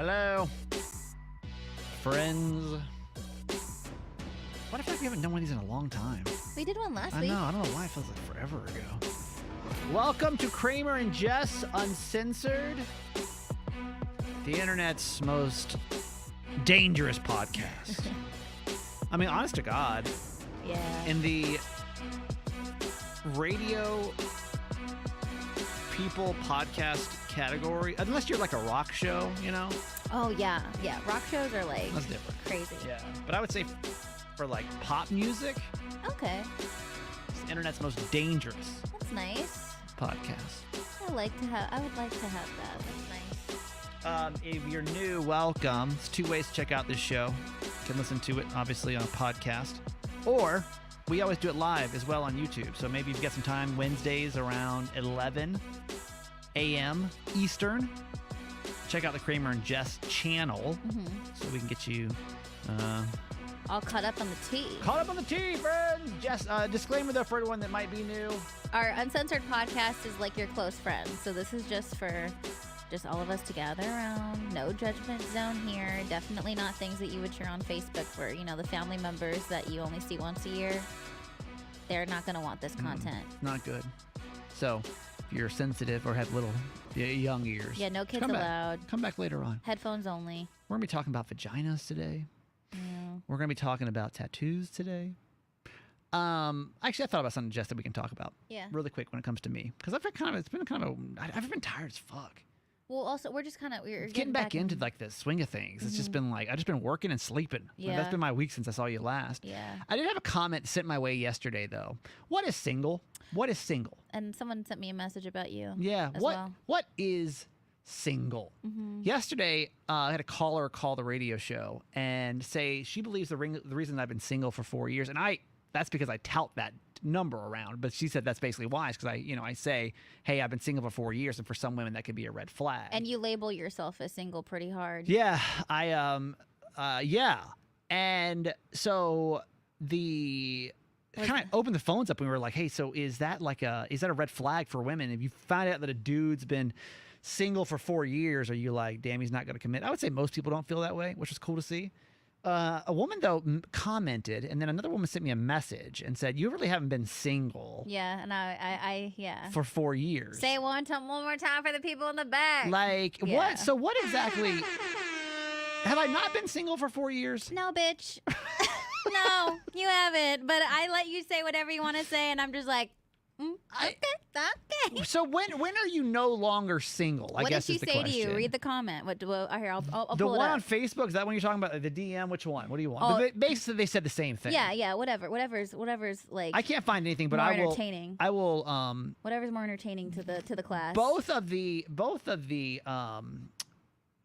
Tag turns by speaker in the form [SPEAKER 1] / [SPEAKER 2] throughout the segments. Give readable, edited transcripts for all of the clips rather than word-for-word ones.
[SPEAKER 1] Hello, friends. What if we haven't done one of these in a long time?
[SPEAKER 2] We did one last
[SPEAKER 1] I
[SPEAKER 2] week.
[SPEAKER 1] know. I don't know why it feels like forever ago. Welcome to Kramer and Jess Uncensored, the internet's most dangerous podcast. I mean, honest to God.
[SPEAKER 2] Yeah.
[SPEAKER 1] In the radio people podcast category, unless you're like a rock show, you know?
[SPEAKER 2] Oh, yeah. Yeah. Rock shows are like
[SPEAKER 1] That's different.
[SPEAKER 2] crazy.
[SPEAKER 1] Yeah. But I would say for like pop music,
[SPEAKER 2] Okay.
[SPEAKER 1] it's the internet's most dangerous
[SPEAKER 2] That's nice.
[SPEAKER 1] podcast.
[SPEAKER 2] I would like to have that. That's nice.
[SPEAKER 1] If you're new, welcome. There's two ways to check out this show. You can listen to it, obviously, on a podcast. Or we always do it live as well on YouTube. So maybe if you get some time, Wednesdays around 11 a.m. Eastern, check out the Kramer and Jess channel so we can get you
[SPEAKER 2] All caught up on the tea.
[SPEAKER 1] caught up on the tea, friends. Jess, disclaimer though for everyone that might be new.
[SPEAKER 2] Our Uncensored podcast is like your close friend. So this is just for just all of us to gather around. No judgment zone here. Definitely not things that you would share on Facebook for, you know, the family members that you only see once a year. They're not going to want this content.
[SPEAKER 1] Not good. So if you're sensitive or have little young ears.
[SPEAKER 2] Yeah, no kids
[SPEAKER 1] come
[SPEAKER 2] allowed.
[SPEAKER 1] Back. Come back later on.
[SPEAKER 2] Headphones only.
[SPEAKER 1] We're going to be talking about vaginas today.
[SPEAKER 2] Yeah.
[SPEAKER 1] We're going to be talking about tattoos today. Actually, I thought about something, Jess, that we can talk about.
[SPEAKER 2] Yeah.
[SPEAKER 1] Really quick when it comes to me. Because I've been tired as fuck.
[SPEAKER 2] Well, also, we're just kind of... We're
[SPEAKER 1] Getting back into like the swing of things. It's just been like, I've just been working and sleeping.
[SPEAKER 2] Yeah.
[SPEAKER 1] Like, that's been my week since I saw you last.
[SPEAKER 2] Yeah.
[SPEAKER 1] I did have a comment sent my way yesterday, though. What is single? What is single?
[SPEAKER 2] And someone sent me a message about you.
[SPEAKER 1] Yeah.
[SPEAKER 2] As
[SPEAKER 1] What
[SPEAKER 2] well.
[SPEAKER 1] What is single? Yesterday, I had a caller call the radio show and say she believes the reason I've been single for 4 years, and that's because I tout that number around, but she said that's basically why. It's because I say, hey, I've been single for 4 years, and for some women that could be a red flag.
[SPEAKER 2] And you label yourself as single pretty hard.
[SPEAKER 1] Yeah, yeah. And so the kind of opened the phones up and we were like, hey, so is that a red flag for women? If you find out that a dude's been single for 4 years, are you like, damn, he's not going to commit? I would say most people don't feel that way, which was cool to see. A woman, though, commented, and then another woman sent me a message and said, you really haven't been single
[SPEAKER 2] Yeah, and I yeah.
[SPEAKER 1] for 4 years.
[SPEAKER 2] Say it one more time for the people in the back.
[SPEAKER 1] Like,
[SPEAKER 2] Yeah.
[SPEAKER 1] what? So what exactly? Have I not been single for 4 years?
[SPEAKER 2] No, bitch. No, you haven't. But I let you say whatever you want to say, and I'm just like, okay.
[SPEAKER 1] So when are you no longer single? I
[SPEAKER 2] What
[SPEAKER 1] guess
[SPEAKER 2] did she
[SPEAKER 1] is the
[SPEAKER 2] say
[SPEAKER 1] question.
[SPEAKER 2] to you? Read the comment. Here, I'll
[SPEAKER 1] The
[SPEAKER 2] pull it
[SPEAKER 1] one
[SPEAKER 2] up.
[SPEAKER 1] on Facebook, is that when you're talking about the DM? Which one? What do you want?
[SPEAKER 2] Oh.
[SPEAKER 1] Basically, they said the same thing.
[SPEAKER 2] Yeah, whatever's like
[SPEAKER 1] I can't find anything, but
[SPEAKER 2] more
[SPEAKER 1] I will.
[SPEAKER 2] entertaining.
[SPEAKER 1] I will.
[SPEAKER 2] Whatever's more entertaining to the class.
[SPEAKER 1] Both of the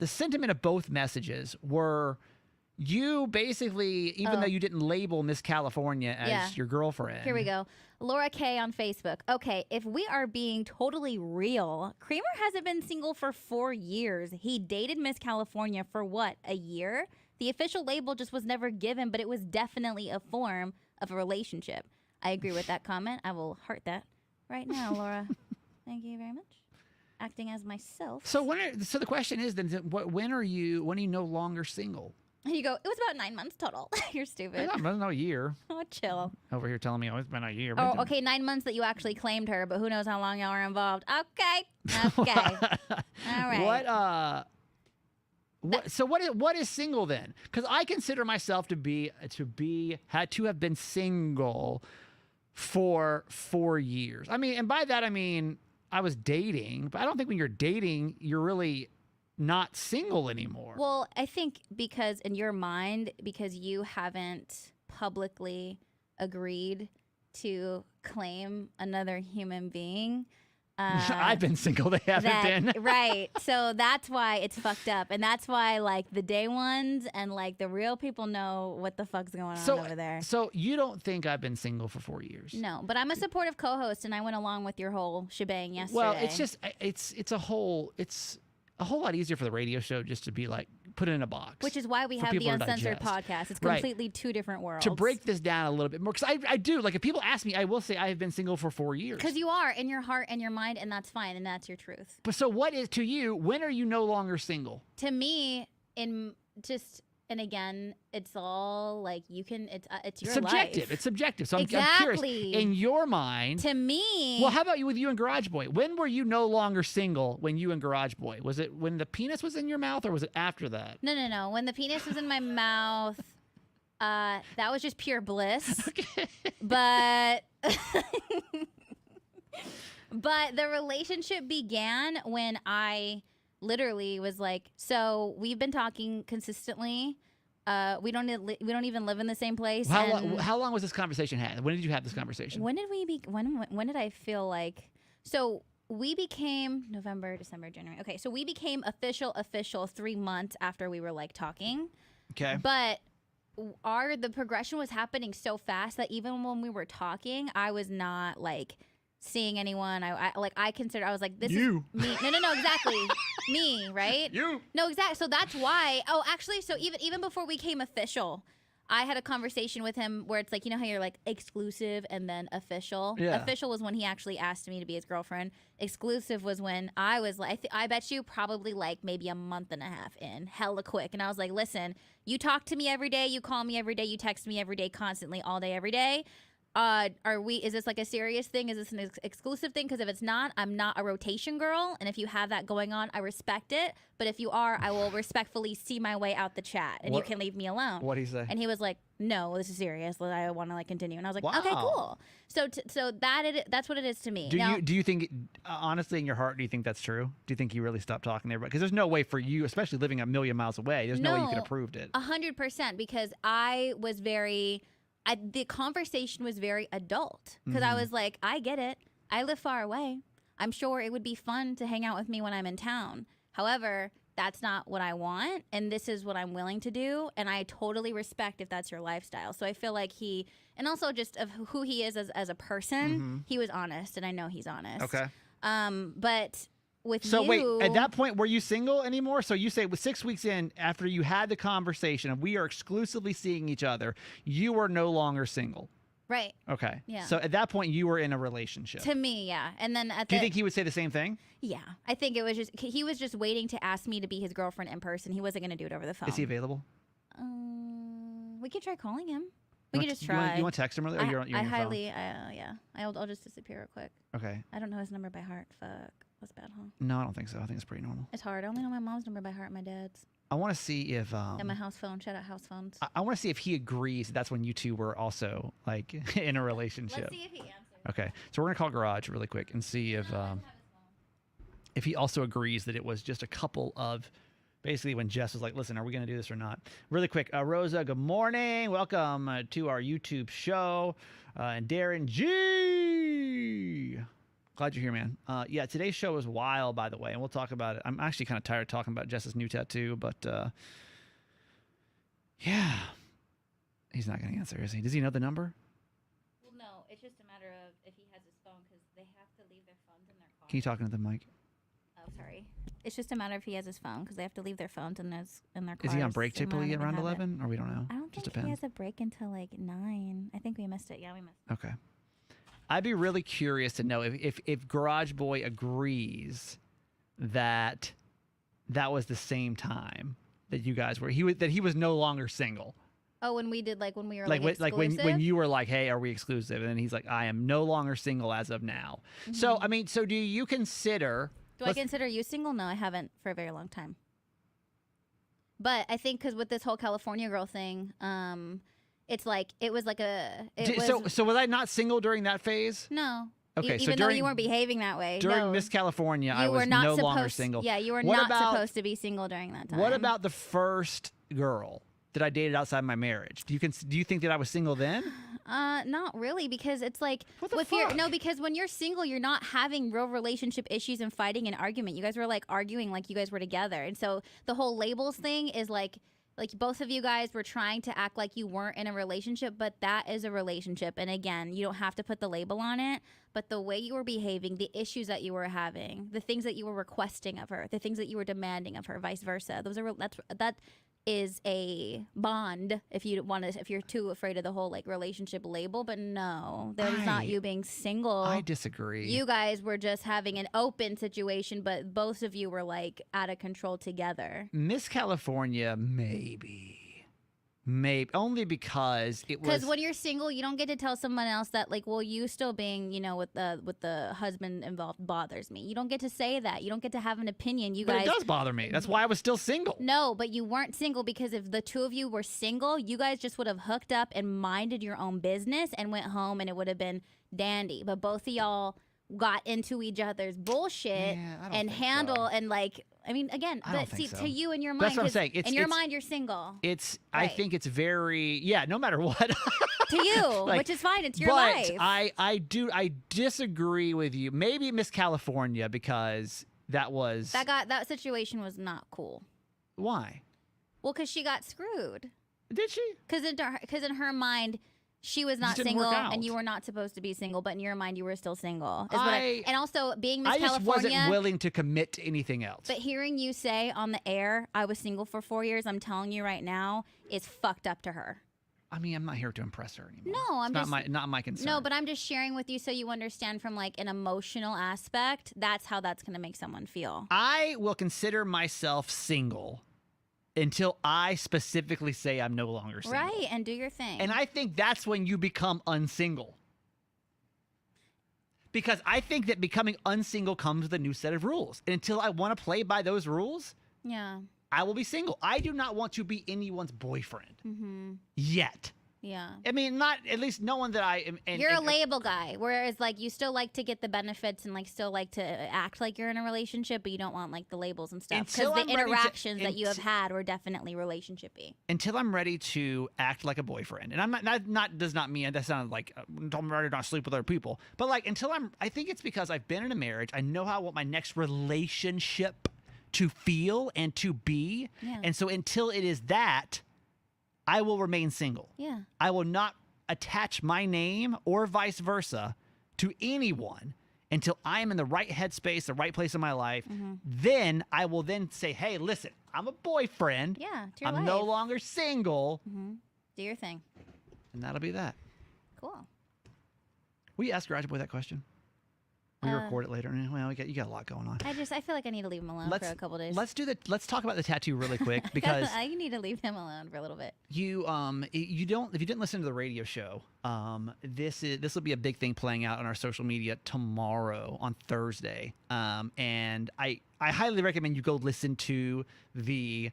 [SPEAKER 1] sentiment of both messages were you basically, even though you didn't label Miss California as your girlfriend.
[SPEAKER 2] Here we go. Laura K on Facebook. Okay, if we are being totally real, Kramer hasn't been single for 4 years. He dated Miss California for what, a year? The official label just was never given, but it was definitely a form of a relationship. I agree with that comment. I will heart that right now, Laura. Thank you very much. Acting as myself.
[SPEAKER 1] So so the question is then, when are you no longer single?
[SPEAKER 2] And you go, it was about 9 months total. You're stupid.
[SPEAKER 1] No year.
[SPEAKER 2] Oh, chill.
[SPEAKER 1] Over here telling me, oh, it's been a year.
[SPEAKER 2] Oh, okay, 9 months that you actually claimed her, but who knows how long y'all are involved. Okay. Okay. All right.
[SPEAKER 1] So what is single then? Because I consider myself to have been single for 4 years. I mean, and by that I mean I was dating, but I don't think when you're dating, you're really not single anymore.
[SPEAKER 2] Well, I think because in your mind, because you haven't publicly agreed to claim another human being.
[SPEAKER 1] I've been single. They haven't been.
[SPEAKER 2] Right. So that's why it's fucked up. And that's why like the day ones and like the real people know what the fuck's going on over there.
[SPEAKER 1] So you don't think I've been single for 4 years?
[SPEAKER 2] No, but I'm a supportive co-host and I went along with your whole shebang yesterday.
[SPEAKER 1] Well, it's just, it's a whole, a whole lot easier for the radio show just to be like put it in a box.
[SPEAKER 2] Which is why we
[SPEAKER 1] for
[SPEAKER 2] have the
[SPEAKER 1] people to
[SPEAKER 2] Uncensored
[SPEAKER 1] digest.
[SPEAKER 2] podcast. It's
[SPEAKER 1] Right.
[SPEAKER 2] completely two different worlds.
[SPEAKER 1] To break this down a little bit more, because I do, like, if people ask me, I will say I have been single for 4 years.
[SPEAKER 2] Because you are in your heart and your mind, and that's fine, and that's your truth.
[SPEAKER 1] But so what is, to you, when are you no longer single?
[SPEAKER 2] To me, and again, it's all like you can. It's your
[SPEAKER 1] Subjective.
[SPEAKER 2] life.
[SPEAKER 1] It's subjective. So I'm
[SPEAKER 2] Exactly.
[SPEAKER 1] curious. In your mind,
[SPEAKER 2] To me,
[SPEAKER 1] well, how about you with you and Garage Boy? When were you no longer single when you and Garage Boy? Was it when the penis was in your mouth or was it after that?
[SPEAKER 2] no. When the penis was in my mouth, that was just pure bliss.
[SPEAKER 1] Okay.
[SPEAKER 2] But but the relationship began when I literally was like, so we've been talking consistently. We don't even live in the same place.
[SPEAKER 1] How long was this conversation had? When did you have this conversation?
[SPEAKER 2] When did we be? When did I feel like? So we became November, December, January. Okay, so we became official 3 months after we were like talking.
[SPEAKER 1] Okay.
[SPEAKER 2] But the progression was happening so fast that even when we were talking, I was not like seeing anyone. I was like, this
[SPEAKER 1] You.
[SPEAKER 2] is me. No, exactly. Me, right?
[SPEAKER 1] You.
[SPEAKER 2] No, exactly. So that's why. Oh, actually, so even before we came official, I had a conversation with him where it's like, you know how you're like exclusive and then official?
[SPEAKER 1] Yeah.
[SPEAKER 2] Official was when he actually asked me to be his girlfriend. Exclusive was when I was like, I bet you probably like maybe a month and a half in, hella quick. And I was like, listen, you talk to me every day, you call me every day, you text me every day, constantly, all day, every day. Is this like a serious thing? Is this an exclusive thing? Because if it's not, I'm not a rotation girl. And if you have that going on, I respect it. But if you are, I will respectfully see my way out the chat and you can leave me alone.
[SPEAKER 1] What'd he say?
[SPEAKER 2] And he was like, no, this is serious. I want to like continue. And I was like,
[SPEAKER 1] Wow.
[SPEAKER 2] okay, cool. So that's what it is to me.
[SPEAKER 1] Do you think, honestly, in your heart, do you think that's true? Do you think he really stopped talking to everybody? Because there's no way for you, especially living a million miles away, there's no way you could have proved it.
[SPEAKER 2] 100%, because I was the conversation was very adult, because I was like, I get it. I live far away. I'm sure it would be fun to hang out with me when I'm in town. However, that's not what I want, and this is what I'm willing to do, and I totally respect if that's your lifestyle. So I feel like and also just of who he is as a person, he was honest, and I know he's honest.
[SPEAKER 1] Okay.
[SPEAKER 2] But with
[SPEAKER 1] So
[SPEAKER 2] you,
[SPEAKER 1] wait, at that point, were you single anymore? So you say with 6 weeks in, after you had the conversation and we are exclusively seeing each other, you were no longer single.
[SPEAKER 2] right?
[SPEAKER 1] Okay.
[SPEAKER 2] Yeah.
[SPEAKER 1] So at that point, you were in a relationship.
[SPEAKER 2] To me, yeah. And then
[SPEAKER 1] Do you think he would say the same thing?
[SPEAKER 2] Yeah, I think it was he was just waiting to ask me to be his girlfriend in person. He wasn't going to do it over the phone.
[SPEAKER 1] Is he available?
[SPEAKER 2] We could try calling him. We could just try.
[SPEAKER 1] You want to text him? Or you're on your phone?
[SPEAKER 2] Yeah. I'll just disappear real quick.
[SPEAKER 1] Okay.
[SPEAKER 2] I don't know his number by heart. Fuck. That's bad, huh?
[SPEAKER 1] No, I don't think so. I think it's pretty normal.
[SPEAKER 2] It's hard. I only know my mom's number by heart, my dad's.
[SPEAKER 1] I want to see if
[SPEAKER 2] And my house phone. Shout out house phones.
[SPEAKER 1] I want to see if he agrees that's when you two were also like in a relationship.
[SPEAKER 2] Let's see if he answers.
[SPEAKER 1] Okay, so we're gonna call Garage really quick and see if he also agrees that it was just a couple of basically when Jess was like, "Listen, are we gonna do this or not?" Really quick, Rosa, good morning, welcome to our YouTube show, and Darren G. Glad you're here, man. Yeah, today's show was wild, by the way, and we'll talk about it. I'm actually kind of tired of talking about Jess's new tattoo, but yeah, he's not gonna answer, is he? Does he know the number?
[SPEAKER 2] Well, no. It's just a matter of if he has his phone, because they have to leave their phones in their car.
[SPEAKER 1] Can you talk into the mic?
[SPEAKER 2] Oh, sorry. It's just a matter if he has his phone, because they have to leave their phones in their cars.
[SPEAKER 1] Is he on break
[SPEAKER 2] They might
[SPEAKER 1] typically
[SPEAKER 2] not
[SPEAKER 1] around
[SPEAKER 2] even have it.
[SPEAKER 1] 11, or we don't know?
[SPEAKER 2] I don't
[SPEAKER 1] Just
[SPEAKER 2] think
[SPEAKER 1] depends.
[SPEAKER 2] he has a break until like 9. I think we missed it. Yeah, we missed it.
[SPEAKER 1] Okay. I'd be really curious to know if Garage Boy agrees that that was the same time that you guys were that he was no longer single.
[SPEAKER 2] Oh, when we did when we were
[SPEAKER 1] Like
[SPEAKER 2] exclusive?
[SPEAKER 1] when you were like, "Hey, are we exclusive?" And then he's like, "I am no longer single as of now." So I mean, so do you consider?
[SPEAKER 2] Do I consider you single? No, I haven't for a very long time. But I think because with this whole California girl thing, it's like it was like a.
[SPEAKER 1] So was I not single during that phase?
[SPEAKER 2] No.
[SPEAKER 1] Okay, so
[SPEAKER 2] even though
[SPEAKER 1] during-
[SPEAKER 2] you weren't behaving that way.
[SPEAKER 1] During
[SPEAKER 2] no.
[SPEAKER 1] Miss California,
[SPEAKER 2] You
[SPEAKER 1] I
[SPEAKER 2] were
[SPEAKER 1] was
[SPEAKER 2] not
[SPEAKER 1] no longer
[SPEAKER 2] supposed-
[SPEAKER 1] single.
[SPEAKER 2] Yeah, you were
[SPEAKER 1] What
[SPEAKER 2] not
[SPEAKER 1] about-
[SPEAKER 2] supposed to be single during that time.
[SPEAKER 1] What about the first girl that I dated outside my marriage? Do you think that I was single then?
[SPEAKER 2] Not really, because it's like
[SPEAKER 1] What the
[SPEAKER 2] if
[SPEAKER 1] fuck?
[SPEAKER 2] because when you're single, you're not having real relationship issues and fighting and argument. You guys were like arguing like you guys were together, and so the whole labels thing is like like both of you guys were trying to act like you weren't in a relationship, but that is a relationship. And again, you don't have to put the label on it, but the way you were behaving, the issues that you were having, the things that you were requesting of her, the things that you were demanding of her, vice versa. That is a bond if you're too afraid of the whole like relationship label. But no, that is not you being single.
[SPEAKER 1] I disagree.
[SPEAKER 2] You guys were just having an open situation, but both of you were like out of control together.
[SPEAKER 1] Miss California, maybe only because it was.
[SPEAKER 2] Because when you're single, you don't get to tell someone else that like, well, you still being, with the husband involved bothers me. You don't get to say that. You don't get to have an opinion. You
[SPEAKER 1] but
[SPEAKER 2] guys.
[SPEAKER 1] It does bother me. That's why I was still single.
[SPEAKER 2] No, but you weren't single, because if the two of you were single, you guys just would have hooked up and minded your own business and went home, and it would have been dandy. But both of y'all got into each other's bullshit and and like. I mean, again, but see, to you in your mind,
[SPEAKER 1] that's what I'm saying.
[SPEAKER 2] In your mind, you're single.
[SPEAKER 1] Right. I think it's very, no matter what.
[SPEAKER 2] To you, which is fine. It's your life.
[SPEAKER 1] I disagree with you. Maybe Miss California, because that
[SPEAKER 2] situation was not cool.
[SPEAKER 1] Why?
[SPEAKER 2] Well, because she got screwed.
[SPEAKER 1] Did she?
[SPEAKER 2] Because in her mind, she was not single, and you were not supposed to be single. But in your mind, you were still single. And also, being Miss California,
[SPEAKER 1] I just wasn't willing to commit to anything else.
[SPEAKER 2] But hearing you say on the air, I was single for 4 years, I'm telling you right now, is fucked up to her.
[SPEAKER 1] I mean, I'm not here to impress her anymore.
[SPEAKER 2] No,
[SPEAKER 1] not my concern.
[SPEAKER 2] No, but I'm just sharing with you so you understand from like an emotional aspect. That's how that's going to make someone feel.
[SPEAKER 1] I will consider myself single until I specifically say I'm no longer single.
[SPEAKER 2] Right, and do your thing.
[SPEAKER 1] And I think that's when you become unsingle. Because I think that becoming unsingle comes with a new set of rules. And until I want to play by those rules, I will be single. I do not want to be anyone's boyfriend yet.
[SPEAKER 2] Yeah.
[SPEAKER 1] I mean, not at least no one that I am.
[SPEAKER 2] You're a label guy, whereas like you still like to get the benefits and like still like to act like you're in a relationship, but you don't want like the labels and stuff, because the interactions that you have had were definitely relationshipy.
[SPEAKER 1] Until I'm ready to act like a boyfriend, and I'm not does not mean that sounds like I'm ready to not sleep with other people, but like I think it's because I've been in a marriage. I know how I want my next relationship to feel and to be, and so until it is that, I will remain single.
[SPEAKER 2] Yeah.
[SPEAKER 1] I will not attach my name or vice versa to anyone until I am in the right headspace, the right place in my life. Then I will then say, hey, listen, I'm a boyfriend.
[SPEAKER 2] Yeah, it's your
[SPEAKER 1] I'm
[SPEAKER 2] life.
[SPEAKER 1] no longer single.
[SPEAKER 2] Do your thing.
[SPEAKER 1] And that'll be that.
[SPEAKER 2] Cool.
[SPEAKER 1] Will you ask Garage Boy that question? We record it later. Well, you got a lot going on.
[SPEAKER 2] I feel like I need to leave him alone for a couple days.
[SPEAKER 1] Let's talk about the tattoo really quick, because
[SPEAKER 2] I need to leave him alone for a little bit.
[SPEAKER 1] If you didn't listen to the radio show, this will be a big thing playing out on our social media tomorrow on Thursday. And I highly recommend you go listen to the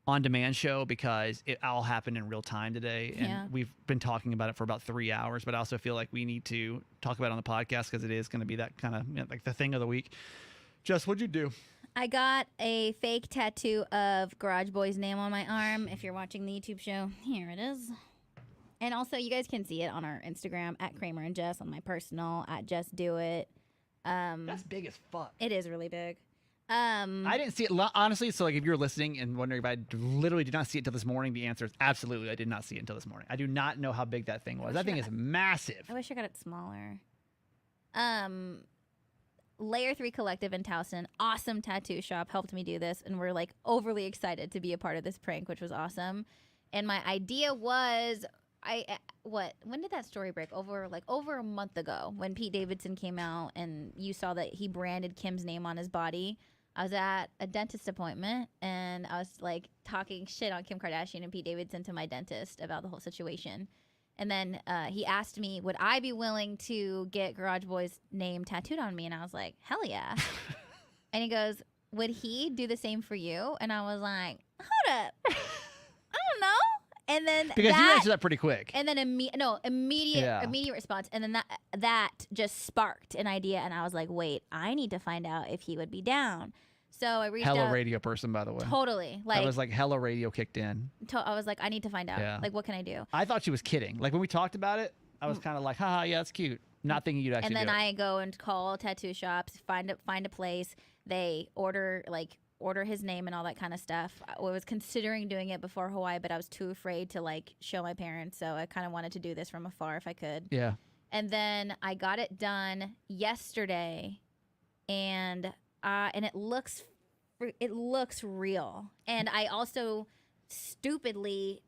[SPEAKER 1] on-demand show, because it all happened in real time today, and we've been talking about it for about 3 hours. But I also feel like we need to talk about it on the podcast, because it is going to be that kind of like the thing of the week. Jess, what'd you do?
[SPEAKER 2] I got a fake tattoo of Garage Boy's name on my arm. If you're watching the YouTube show, here it is. And also, you guys can see it on our Instagram at Kramer and Jess, on my personal at Jess Do It.
[SPEAKER 1] That's big as fuck.
[SPEAKER 2] It is really big.
[SPEAKER 1] I didn't see it, honestly, so like if you're listening and wondering if I literally did not see it until this morning, the answer is absolutely I did not see it until this morning. I do not know how big that thing was. That thing is massive.
[SPEAKER 2] I wish I got it smaller. Layer 3 Collective in Towson, awesome tattoo shop, helped me do this, and we're like overly excited to be a part of this prank, which was awesome. And my idea was, when did that story break? Over a month ago, when Pete Davidson came out and you saw that he branded Kim's name on his body. I was at a dentist appointment, and I was like talking shit on Kim Kardashian and Pete Davidson to my dentist about the whole situation. And then he asked me, would I be willing to get Garage Boy's name tattooed on me? And I was like, hell yeah. And he goes, would he do the same for you? And I was like, hold up. I don't know. And then
[SPEAKER 1] because you answered that pretty quick.
[SPEAKER 2] And then immediate response. And then that just sparked an idea. And I was like, wait, I need to find out if he would be down. So I reached out.
[SPEAKER 1] Hello Radio person, by the way.
[SPEAKER 2] Totally.
[SPEAKER 1] I was like, Hello Radio kicked in.
[SPEAKER 2] I was like, I need to find out.
[SPEAKER 1] Yeah.
[SPEAKER 2] Like, what can I do?
[SPEAKER 1] I thought she was kidding. Like when we talked about it, I was kind of like, haha, yeah, it's cute. Not thinking you'd actually
[SPEAKER 2] do it. And then
[SPEAKER 1] I
[SPEAKER 2] go and call tattoo shops, find a place. They order like order his name and all that kind of stuff. I was considering doing it before Hawaii, but I was too afraid to like show my parents. So I kind of wanted to do this from afar if I could.
[SPEAKER 1] Yeah.
[SPEAKER 2] And then I got it done yesterday, and it looks real. And I also stupidly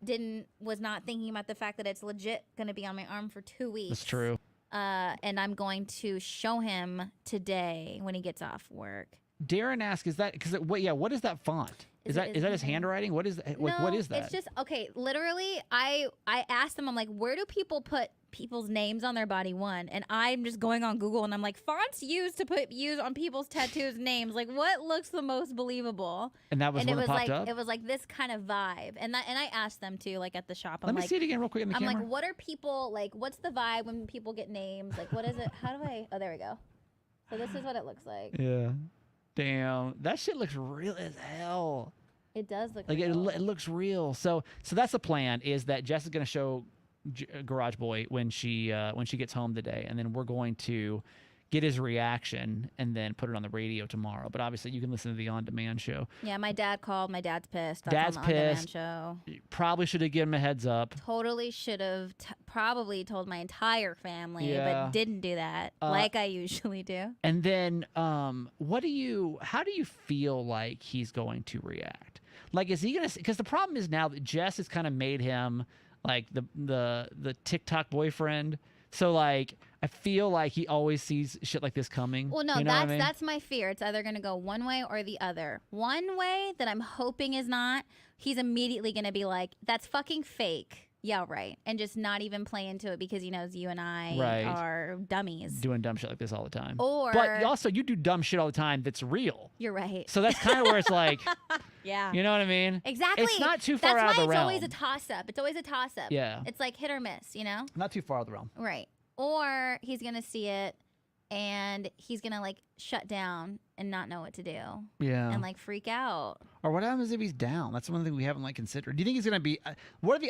[SPEAKER 2] was not thinking about the fact that it's legit going to be on my arm for 2 weeks.
[SPEAKER 1] That's true.
[SPEAKER 2] And I'm going to show him today when he gets off work.
[SPEAKER 1] Darren asked, "Is that because? What is that font? Is that his handwriting? What is that?
[SPEAKER 2] No,
[SPEAKER 1] what is that?"
[SPEAKER 2] It's just okay. Literally, I asked them. I'm like, where do people put people's names on their body? One, and I'm just going on Google and I'm like, fonts used to use on people's tattoos names. Like, what looks the most believable?
[SPEAKER 1] And that was when it popped
[SPEAKER 2] like
[SPEAKER 1] up?
[SPEAKER 2] it was like this kind of vibe. And I asked them too, like at the shop.
[SPEAKER 1] Let me see it again real quick in the camera.
[SPEAKER 2] I'm like, what are people like? What's the vibe when people get names? Like, what is it? How do I? Oh, there we go. So this is what it looks like.
[SPEAKER 1] Yeah. Damn, that shit looks real as hell.
[SPEAKER 2] It does look
[SPEAKER 1] like
[SPEAKER 2] real.
[SPEAKER 1] it looks real. So that's the plan. Is that Jess is going to show Garage Boy when she gets home today, and then we're going to get his reaction and then put it on the radio tomorrow. But obviously, you can listen to the on-demand show.
[SPEAKER 2] Yeah, my dad called. My dad's pissed.
[SPEAKER 1] Dad's
[SPEAKER 2] on the
[SPEAKER 1] pissed.
[SPEAKER 2] On-demand show.
[SPEAKER 1] Probably should have given him a heads up.
[SPEAKER 2] Totally should have. Probably told my entire family,
[SPEAKER 1] Yeah.
[SPEAKER 2] but didn't do that, like I usually do.
[SPEAKER 1] And then, how do you feel like he's going to react? Like, is he gonna? Because the problem is now that Jess has kind of made him like the TikTok boyfriend. So like, I feel like he always sees shit like this coming.
[SPEAKER 2] Well, no,
[SPEAKER 1] you know
[SPEAKER 2] that's my fear. It's either going to go one way or the other. One way that I'm hoping is not, he's immediately going to be like, that's fucking fake. Yeah, right. And just not even play into it because he knows you and I are dummies.
[SPEAKER 1] Doing dumb shit like this all the time.
[SPEAKER 2] Or,
[SPEAKER 1] but also, you do dumb shit all the time that's real.
[SPEAKER 2] You're right.
[SPEAKER 1] So that's kind of where it's like,
[SPEAKER 2] yeah.
[SPEAKER 1] You know what I mean?
[SPEAKER 2] Exactly.
[SPEAKER 1] It's not too far out of the realm.
[SPEAKER 2] That's why it's always a toss-up. It's always a toss-up.
[SPEAKER 1] Yeah.
[SPEAKER 2] It's like hit or miss, you know?
[SPEAKER 1] Not too far out of the realm.
[SPEAKER 2] Right. Or he's going to see it and he's going to like shut down and not know what to do.
[SPEAKER 1] Yeah.
[SPEAKER 2] And like freak out.
[SPEAKER 1] Or what happens if he's down? That's one thing we haven't like considered. Do you think he's going to be what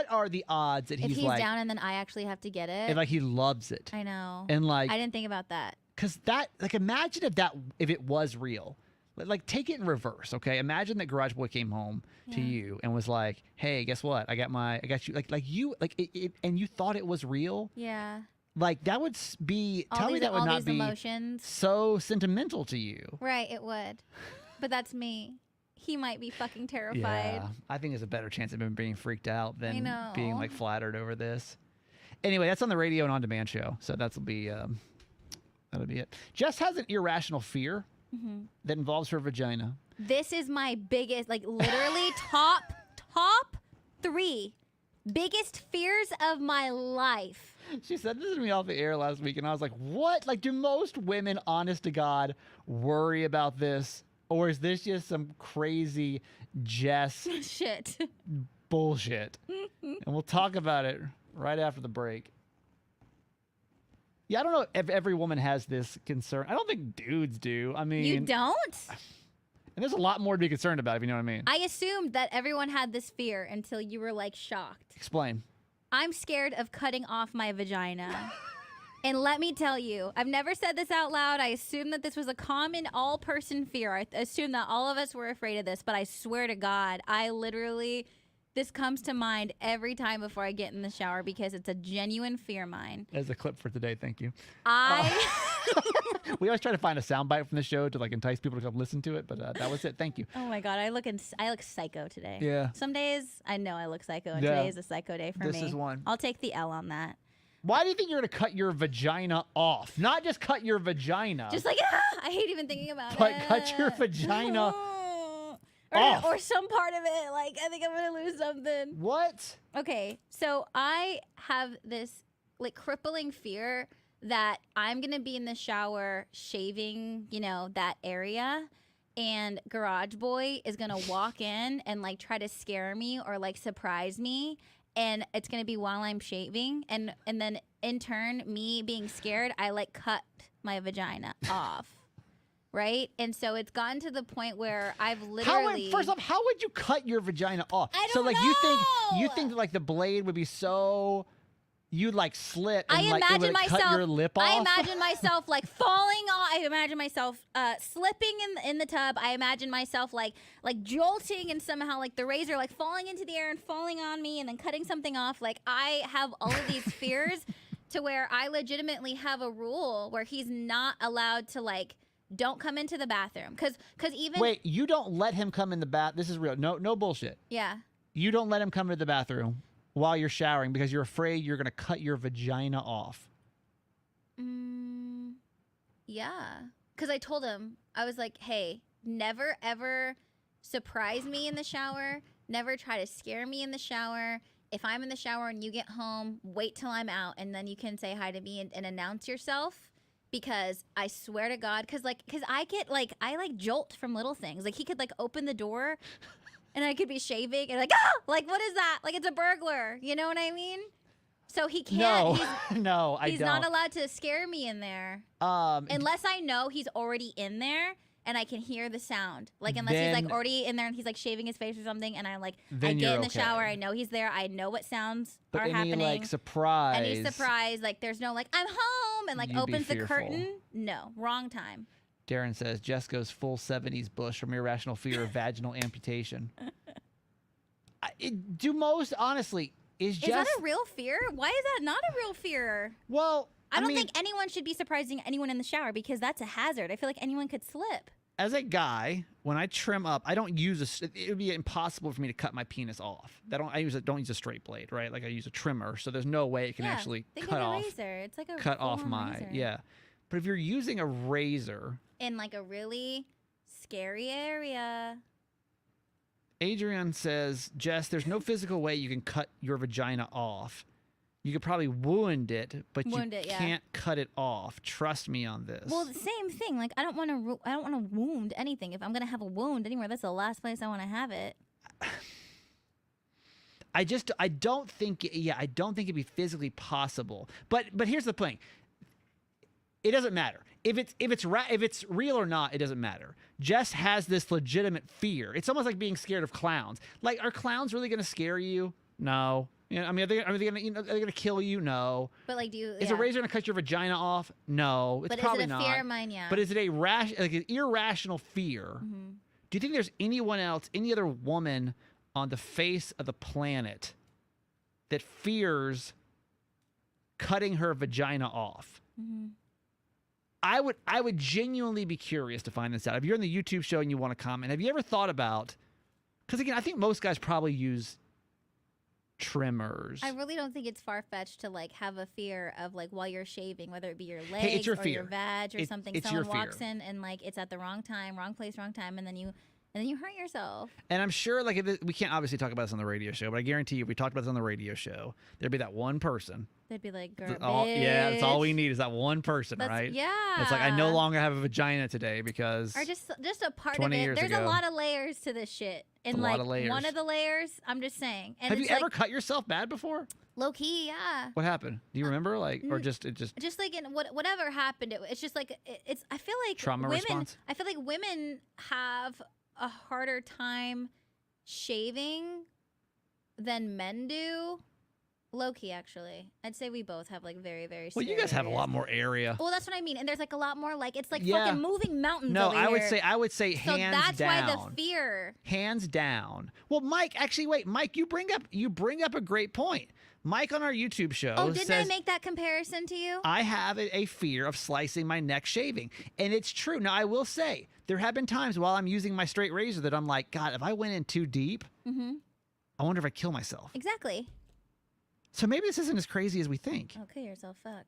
[SPEAKER 1] are the odds that
[SPEAKER 2] if he's
[SPEAKER 1] like
[SPEAKER 2] down and then I actually have to get it?
[SPEAKER 1] And like he loves it.
[SPEAKER 2] I know.
[SPEAKER 1] And like
[SPEAKER 2] I didn't think about that.
[SPEAKER 1] Cuz that like imagine if it was real. Like take it in reverse, okay? Imagine that Garage Boy came home to you and was like, "Hey, guess what? I got you and you thought it was real."
[SPEAKER 2] Yeah.
[SPEAKER 1] Like that would be tell me that would not be
[SPEAKER 2] emotions.
[SPEAKER 1] So sentimental to you.
[SPEAKER 2] Right, it would. But that's me. He might be fucking terrified.
[SPEAKER 1] Yeah, I think there's a better chance of him being freaked out than
[SPEAKER 2] I know.
[SPEAKER 1] being like flattered over this. Anyway, that's on the radio and on-demand show, so that'll be it. Jess has an irrational fear that involves her vagina.
[SPEAKER 2] This is my biggest, like literally top 3 biggest fears of my life.
[SPEAKER 1] She said this to me off the air last week, and I was like, what? Like, do most women, honest to God, worry about this? Or is this just some crazy Jess
[SPEAKER 2] shit
[SPEAKER 1] bullshit? And we'll talk about it right after the break. Yeah, I don't know if every woman has this concern. I don't think dudes do. I mean...
[SPEAKER 2] You don't?
[SPEAKER 1] And there's a lot more to be concerned about, if you know what I mean.
[SPEAKER 2] I assumed that everyone had this fear until you were, like, shocked.
[SPEAKER 1] Explain.
[SPEAKER 2] I'm scared of cutting off my vagina. And let me tell you, I've never said this out loud. I assumed that this was a common all-person fear. I assumed that all of us were afraid of this. But I swear to God, this comes to mind every time before I get in the shower because it's a genuine fear of mine.
[SPEAKER 1] As a clip for today, thank you.
[SPEAKER 2] We
[SPEAKER 1] always try to find a soundbite from the show to like entice people to come listen to it, but that was it. Thank you.
[SPEAKER 2] Oh my God, I look psycho today.
[SPEAKER 1] Yeah.
[SPEAKER 2] Some days I know I look psycho, and today is a psycho day for me.
[SPEAKER 1] This is one.
[SPEAKER 2] I'll take the L on that.
[SPEAKER 1] Why do you think you're going to cut your vagina off? Not just cut your vagina.
[SPEAKER 2] Just like, I hate even thinking about
[SPEAKER 1] but
[SPEAKER 2] it.
[SPEAKER 1] cut your vagina off.
[SPEAKER 2] Or some part of it. Like, I think I'm going to lose something.
[SPEAKER 1] What?
[SPEAKER 2] Okay, so I have this like crippling fear that I'm going to be in the shower shaving, that area. And Garage Boy is going to walk in and like try to scare me or like surprise me. And it's going to be while I'm shaving. And then in turn, me being scared, I like cut my vagina off. Right? And so it's gotten to the point where I've literally...
[SPEAKER 1] First off, how would you cut your vagina off?
[SPEAKER 2] I don't
[SPEAKER 1] so like
[SPEAKER 2] know!
[SPEAKER 1] you think that like the blade would be so you'd like slip and
[SPEAKER 2] I
[SPEAKER 1] like it
[SPEAKER 2] imagine
[SPEAKER 1] would
[SPEAKER 2] myself.
[SPEAKER 1] cut your lip off.
[SPEAKER 2] I imagine myself like falling off. I imagine myself slipping in the tub. I imagine myself like jolting and somehow like the razor like falling into the air and falling on me and then cutting something off. Like I have all of these fears to where I legitimately have a rule where he's not allowed to like don't come into the bathroom because even
[SPEAKER 1] Wait, you don't let him come in the bath. This is real. No bullshit.
[SPEAKER 2] yeah.
[SPEAKER 1] You don't let him come to the bathroom while you're showering because you're afraid you're gonna cut your vagina off.
[SPEAKER 2] Yeah, because I told him, I was like, hey, never ever surprise me in the shower. Never try to scare me in the shower. If I'm in the shower and you get home, wait till I'm out and then you can say hi to me and announce yourself. Because I swear to God, because I get like, I like jolt from little things. Like he could like open the door and I could be shaving and like, ah, like what is that? Like it's a burglar. You know what I mean? So he can't.
[SPEAKER 1] No, I don't.
[SPEAKER 2] He's not allowed to scare me in there. Unless I know he's already in there and I can hear the sound. Like unless he's like already in there and he's like shaving his face or something and I get in the shower, I know he's there, I know what sounds are happening.
[SPEAKER 1] Like surprise.
[SPEAKER 2] Any surprise, like there's no like I'm home and like opens the curtain. No, wrong time.
[SPEAKER 1] Darren says Jess goes full 70s Bush from irrational fear of vaginal amputation. Honestly, is
[SPEAKER 2] that a real fear? Why is that not a real fear?
[SPEAKER 1] Well,
[SPEAKER 2] I don't think anyone should be surprising anyone in the shower because that's a hazard. I feel like anyone could slip.
[SPEAKER 1] As a guy, when I trim up, I don't use it would be impossible for me to cut my penis off. Don't use a straight blade, right? Like I use a trimmer, so there's no way it can actually cut off.
[SPEAKER 2] Razor. It's like a
[SPEAKER 1] cut off my
[SPEAKER 2] razor.
[SPEAKER 1] Yeah. But if you're using a razor
[SPEAKER 2] in like a really scary area.
[SPEAKER 1] Adrian says, Jess, there's no physical way you can cut your vagina off. You could probably wound it, but you can't cut it off. Trust me on this.
[SPEAKER 2] Well, the same thing. Like I don't want to wound anything. If I'm gonna have a wound anywhere, that's the last place I want to have it.
[SPEAKER 1] I don't think it'd be physically possible. But here's the thing. It doesn't matter. If it's real or not, it doesn't matter. Jess has this legitimate fear. It's almost like being scared of clowns. Like, are clowns really going to scare you? No. You know, I mean, are they going to kill you? No.
[SPEAKER 2] But like,
[SPEAKER 1] is a razor going to cut your vagina off? No. It's probably not.
[SPEAKER 2] But is it a fear of mine? Yeah.
[SPEAKER 1] But is it an irrational fear?
[SPEAKER 2] Mm-hmm.
[SPEAKER 1] Do you think there's anyone else, any other woman on the face of the planet that fears cutting her vagina off?
[SPEAKER 2] Mm-hmm.
[SPEAKER 1] I would genuinely be curious to find this out. If you're on the YouTube show and you want to comment, have you ever thought about? Because again, I think most guys probably use trimmers.
[SPEAKER 2] I really don't think it's far fetched to like have a fear of like while you're shaving, whether it be your legs
[SPEAKER 1] your
[SPEAKER 2] or your vag or something. Someone walks in and like it's at the wrong time, wrong place, wrong time, and then you hurt yourself.
[SPEAKER 1] And I'm sure like we can't obviously talk about this on the radio show, but I guarantee you, if we talked about this on the radio show, there'd be that one person.
[SPEAKER 2] They'd be like,
[SPEAKER 1] that's all we need is that one person, right?
[SPEAKER 2] Yeah.
[SPEAKER 1] It's like I no longer have a vagina today because
[SPEAKER 2] or just a part of it. There's a lot of layers to this shit. And like one of the layers, I'm just saying. And
[SPEAKER 1] have you ever cut yourself bad before?
[SPEAKER 2] Low key, yeah.
[SPEAKER 1] What happened? Do you remember? Like, or just
[SPEAKER 2] like in whatever happened. It's just like it's. I feel like
[SPEAKER 1] trauma response.
[SPEAKER 2] I feel like women have a harder time shaving than men do. Low-key, actually. I'd say we both have like very, very
[SPEAKER 1] Well, you guys have a lot more area.
[SPEAKER 2] Well, that's what I mean. And there's like a lot more like it's like fucking moving mountains
[SPEAKER 1] No,
[SPEAKER 2] over
[SPEAKER 1] I would
[SPEAKER 2] here.
[SPEAKER 1] say
[SPEAKER 2] so
[SPEAKER 1] hands
[SPEAKER 2] that's
[SPEAKER 1] down.
[SPEAKER 2] Why the fear.
[SPEAKER 1] Hands down. Well, Mike, actually wait, Mike, you bring up a great point. Mike on our YouTube show
[SPEAKER 2] didn't I make that comparison to you?
[SPEAKER 1] I have a fear of slicing my neck shaving. And it's true. Now, I will say, there have been times while I'm using my straight razor that I'm like, God, if I went in too deep, I wonder if I'd kill myself.
[SPEAKER 2] Exactly.
[SPEAKER 1] So maybe this isn't as crazy as we think.
[SPEAKER 2] Oh, kill yourself, fuck.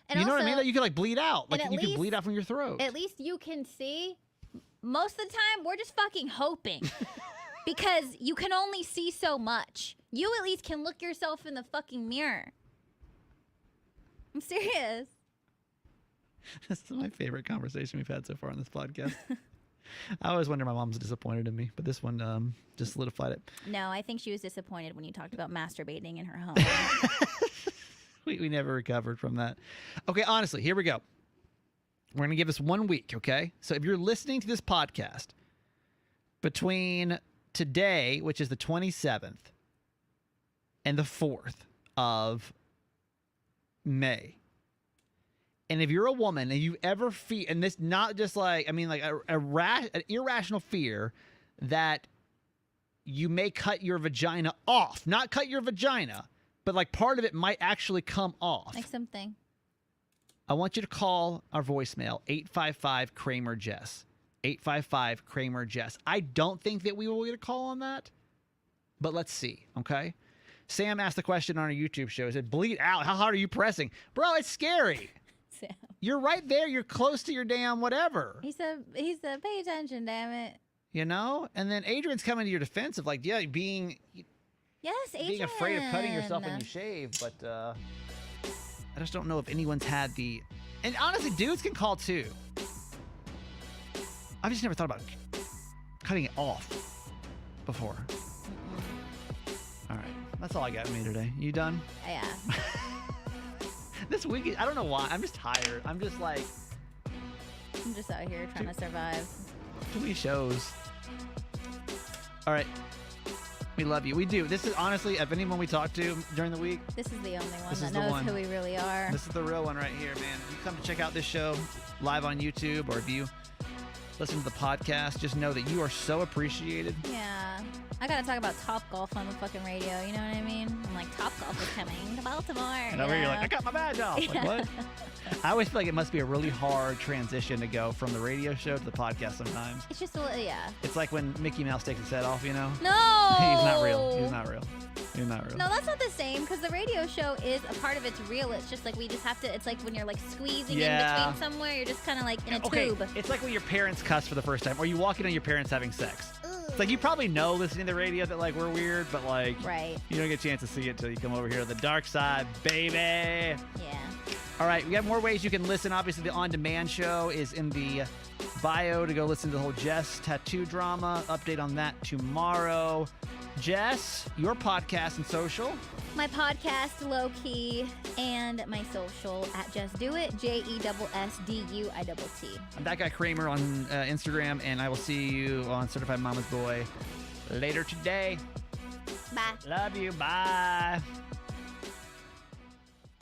[SPEAKER 2] And
[SPEAKER 1] you know
[SPEAKER 2] also,
[SPEAKER 1] what I mean? Like you could like bleed out. Like you could bleed out from your throat.
[SPEAKER 2] At least you can see. Most of the time, we're just fucking hoping. Because you can only see so much. You at least can look yourself in the fucking mirror. I'm serious.
[SPEAKER 1] This is my favorite conversation we've had so far on this podcast. I always wonder my mom's disappointed in me, but this one just solidified it.
[SPEAKER 2] No, I think she was disappointed when you talked about masturbating in her home.
[SPEAKER 1] we never recovered from that. Okay, honestly, here we go. We're going to give this 1 week, okay? So if you're listening to this podcast between today, which is the 27th, and the 4th of May. And if you're a woman and you ever feel, and this not just like, I mean, like an irrational fear that you may cut your vagina off, not cut your vagina, but like part of it might actually come off.
[SPEAKER 2] Like something.
[SPEAKER 1] I want you to call our voicemail, 855 Kramer Jess. 855 Kramer Jess. I don't think that we will get a call on that, but let's see, okay? Sam asked the question on our YouTube show. He said, bleed out. How hard are you pressing? Bro, it's scary.
[SPEAKER 2] Sam.
[SPEAKER 1] You're right there. You're close to your damn whatever.
[SPEAKER 2] He said, pay attention, damn it.
[SPEAKER 1] You know? And then Adrian's coming to your defense of like, yeah, being
[SPEAKER 2] Adrian.
[SPEAKER 1] afraid of cutting yourself when you shave, but I just don't know if anyone's had the... And honestly, dudes can call too. I've just never thought about cutting it off before. All right. That's all I got for me today. You done?
[SPEAKER 2] Yeah.
[SPEAKER 1] This week, I don't know why. I'm just tired. I'm just like...
[SPEAKER 2] I'm just out here trying to survive.
[SPEAKER 1] Too many shows. All right. We love you. We do. This is honestly, if anyone we talk to during the week...
[SPEAKER 2] This is the only one
[SPEAKER 1] This
[SPEAKER 2] that
[SPEAKER 1] is the
[SPEAKER 2] knows
[SPEAKER 1] one.
[SPEAKER 2] who we really are.
[SPEAKER 1] This is the real one right here, man. If you come to check out this show live on YouTube, or if you listen to the podcast, just know that you are so appreciated.
[SPEAKER 2] Yeah. I gotta talk about Top Golf on the fucking radio, you know what I mean? I'm like, Top Golf is coming to Baltimore.
[SPEAKER 1] And over here, you're like, I got my badge off. Like, what? I always feel like it must be a really hard transition to go from the radio show to the podcast sometimes.
[SPEAKER 2] It's just, yeah.
[SPEAKER 1] It's like when Mickey Mouse takes his head off, you know?
[SPEAKER 2] No!
[SPEAKER 1] He's not real. He's not real. He's not real.
[SPEAKER 2] No, that's not the same, because the radio show is a part of it's real. It's just like we just have to, it's like when you're like squeezing in between somewhere, you're just kind of like in a tube.
[SPEAKER 1] It's like when your parents cuss for the first time, or you walk in on your parents having sex. It's like you probably know listening to the radio that like we're weird, but like you don't get a chance to see it till you come over here to the dark side, baby.
[SPEAKER 2] Yeah.
[SPEAKER 1] All right, we have more ways you can listen. Obviously, the on-demand show is in the bio to go listen to the whole Jess tattoo drama. Update on that tomorrow. Jess, your podcast and social.
[SPEAKER 2] My podcast, Low Key, and my social at Just Do It, JESSDUITT.
[SPEAKER 1] I'm that guy Kramer on Instagram, and I will see you on Certified Mama's Boy later today.
[SPEAKER 2] Bye.
[SPEAKER 1] Love you. Bye.